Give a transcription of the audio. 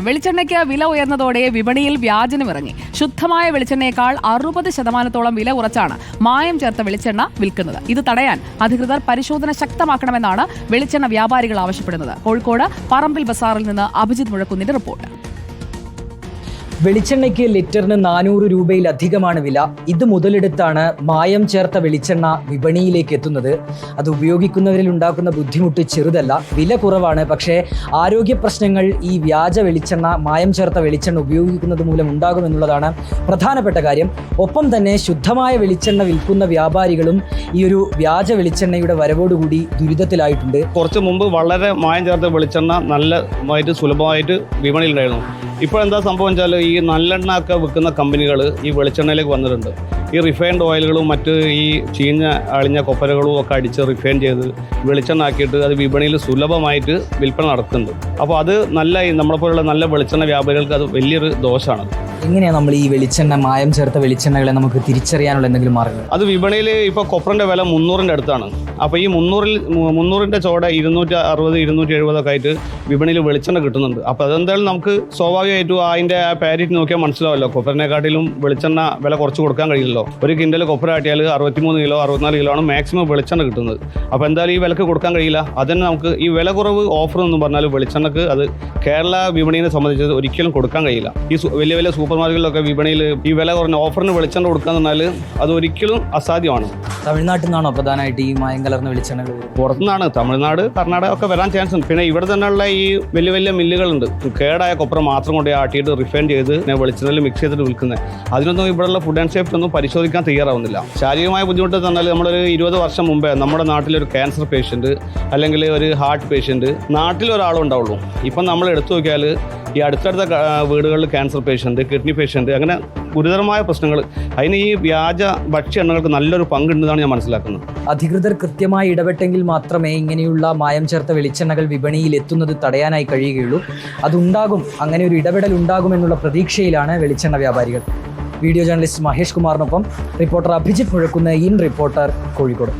വെളിച്ചെണ്ണയ്ക്ക് വില ഉയർന്നതോടെ വിപണിയിൽ വ്യാജനമിറങ്ങി. ശുദ്ധമായ വെളിച്ചെണ്ണയേക്കാൾ 60% വില കുറച്ചാണ് മായം ചേർത്ത വെളിച്ചെണ്ണ വിൽക്കുന്നത്. ഇത് തടയാൻ അധികൃതർ പരിശോധന ശക്തമാക്കണമെന്നാണ് വെളിച്ചെണ്ണ വ്യാപാരികൾ ആവശ്യപ്പെടുന്നത്. കോഴിക്കോട് പറമ്പിൽ ബസാറിൽ നിന്ന് അഭിജിത്ത് മുഴക്കുന്നിന്റെ റിപ്പോർട്ട്. വെളിച്ചെണ്ണയ്ക്ക് ലിറ്ററിന് 400 രൂപയിലധികമാണ് വില. ഇത് മുതലെടുത്താണ് മായം ചേർത്ത വെളിച്ചെണ്ണ വിപണിയിലേക്ക് എത്തുന്നത്. അത് ഉപയോഗിക്കുന്നവരിൽ ഉണ്ടാക്കുന്ന ബുദ്ധിമുട്ട് ചെറുതല്ല, വില കുറവാണ്. പക്ഷേ ആരോഗ്യ പ്രശ്നങ്ങൾ ഈ വ്യാജ വെളിച്ചെണ്ണ, മായം ചേർത്ത വെളിച്ചെണ്ണ ഉപയോഗിക്കുന്നത് മൂലം ഉണ്ടാകുമെന്നുള്ളതാണ് പ്രധാനപ്പെട്ട കാര്യം. ഒപ്പം തന്നെ ശുദ്ധമായ വെളിച്ചെണ്ണ വിൽക്കുന്ന വ്യാപാരികളും ഈ ഒരു വ്യാജ വെളിച്ചെണ്ണയുടെ വരവോടുകൂടി ദുരിതത്തിലായിട്ടുണ്ട്. കുറച്ച് മുമ്പ് വളരെ മായം ചേർത്ത വെളിച്ചെണ്ണ നല്ലതായിട്ട് സുലഭമായിട്ട് വിപണിയിലുണ്ടായിരുന്നു. ഇപ്പോഴെന്താ സംഭവം വെച്ചാൽ ഈ നല്ലെണ്ണ ഒക്കെ വിൽക്കുന്ന കമ്പനികൾ ഈ വെളിച്ചെണ്ണയിലേക്ക് വന്നിട്ടുണ്ട്. ഈ റിഫൈൻഡ് ഓയിലുകളും മറ്റ് ഈ ചീഞ്ഞ അളിഞ്ഞ കൊപ്പരകളും ഒക്കെ അടിച്ച് റിഫൈൻ ചെയ്ത് വെളിച്ചെണ്ണ ആക്കിയിട്ട് അത് വിപണിയിൽ സുലഭമായിട്ട് വിൽപ്പന നടക്കുന്നുണ്ട്. അപ്പോൾ അത് നമ്മളെപ്പോലുള്ള നല്ല വെളിച്ചെണ്ണ വ്യാപാരികൾക്ക് അത് വലിയൊരു ദോഷമാണ്. എങ്ങനെയാണ് നമ്മൾ ഈ വെളിച്ചെണ്ണ, മായം ചേർത്ത വെളിച്ചെണ്ണകളെ നമുക്ക് തിരിച്ചറിയാനുള്ള എന്തെങ്കിലും മാർഗ്ഗം? അത് വിപണിയിൽ ഇപ്പോൾ കൊപ്രൻ്റെ വില 300-ൻ്റെ അടുത്താണ്. അപ്പോൾ ഈ 300-ൻ്റെ ചോട 260, 270 ഒക്കെ ആയിട്ട് വിപണിയിൽ വെളിച്ചെണ്ണ കിട്ടുന്നുണ്ട്. അപ്പോൾ അതെന്തായാലും നമുക്ക് സ്വാഭാവികമായിട്ടും അതിൻ്റെ ആ പാരിറ്റി നോക്കിയാൽ മനസ്സിലാവല്ലോ. കൊപ്രനെക്കാട്ടിലും വെളിച്ചെണ്ണ വില കുറച്ച് കൊടുക്കാൻ കഴിയില്ലല്ലോ. ഒരു കിൻഡൽ കൊപ്ര ആട്ടിയാൽ 63 കിലോ 64 കിലോ ആണ് മാക്സിമം വെളിച്ചെണ്ണ കിട്ടുന്നത്. അപ്പോൾ എന്തായാലും ഈ വിലക്ക് കൊടുക്കാൻ കഴിയില്ല. അതന്നെ നമുക്ക് ഈ വില കുറവ് ഓഫർ എന്ന് പറഞ്ഞാൽ വെളിച്ചെണ്ണക്ക് അത് കേരള വിപണിയെ സംബന്ധിച്ച് ഒരിക്കലും കൊടുക്കാൻ കഴിയില്ല. ഈ വലിയ വലിയ സൂപ്പർ മാർക്കറ്റിലൊക്കെ വിപണിയിൽ ഈ വില കുറഞ്ഞ ഓഫറിന് വെളിച്ചെണ്ണ കൊടുക്കുക എന്ന് പറഞ്ഞാൽ അത് ഒരിക്കലും അസാധ്യമാണ്. തമിഴ്നാട്ടിൽ നിന്നാണോ പ്രധാനമായിട്ട് ഈ മായം കലർന്ന വെളിച്ചെണ്ണകൾ? പുറത്തുനിന്നാണ്. തമിഴ്നാട്, കർണാടക ഒക്കെ വരാൻ ചാൻസ് ഉണ്ട്. പിന്നെ ഇവിടെ തന്നെയുള്ള ഈ വലിയ വലിയ മില്ലുകളുണ്ട്. കേടായ കൊപ്ര മാത്രം കൊണ്ട് ആട്ടിയിട്ട് റിഫൈൻ ചെയ്ത് വെളിച്ചെണ്ണയിൽ മിക്സ് ചെയ്തിട്ട് വിൽക്കുന്നത്. അതിനൊന്നും ഇവിടെയുള്ള ഫുഡ് ആൻഡ് സേഫ്റ്റി ഒന്നും പരിശോധിക്കാൻ തയ്യാറാവുന്നില്ല. ശാരീരികമായ ബുദ്ധിമുട്ട് തന്നാൽ നമ്മളൊരു 20 വർഷം മുമ്പേ നമ്മുടെ നാട്ടിലൊരു ക്യാൻസർ പേഷ്യൻറ്റ് അല്ലെങ്കിൽ ഒരു ഹാർട്ട് പേഷ്യൻറ്റ് നാട്ടിലൊരാളുണ്ടാവുള്ളൂ. ഇപ്പം നമ്മൾ എടുത്തു നോക്കിയാൽ ഈ അടുത്തടുത്ത വീടുകളിൽ ക്യാൻസർ പേഷ്യൻറ്റ്, കിഡ്നി പേഷ്യൻറ്റ്, അങ്ങനെ ഗുരുതരമായ പ്രശ്നങ്ങൾ. അതിന് ഈ വ്യാജ ഭക്ഷ്യ എണ്ണകൾക്ക് നല്ലൊരു പങ്കുണ്ടെന്നാണ് ഞാൻ മനസ്സിലാക്കുന്നത്. അധികൃതർ കൃത്യമായി ഇടപെട്ടെങ്കിൽ മാത്രമേ ഇങ്ങനെയുള്ള മായം ചേർത്ത വെളിച്ചെണ്ണകൾ വിപണിയിൽ എത്തുന്നത് തടയാനായി കഴിയുകയുള്ളൂ. അതുണ്ടാകും, അങ്ങനെ ഒരു ഇടപെടൽ ഉണ്ടാകുമെന്നുള്ള പ്രതീക്ഷയിലാണ് വെളിച്ചെണ്ണ വ്യാപാരികൾ. വീഡിയോ ജേർണലിസ്റ്റ് മഹേഷ് കുമാറിനൊപ്പം reporter Abhijith Muzhakkunnu in reporter, Kozhikode.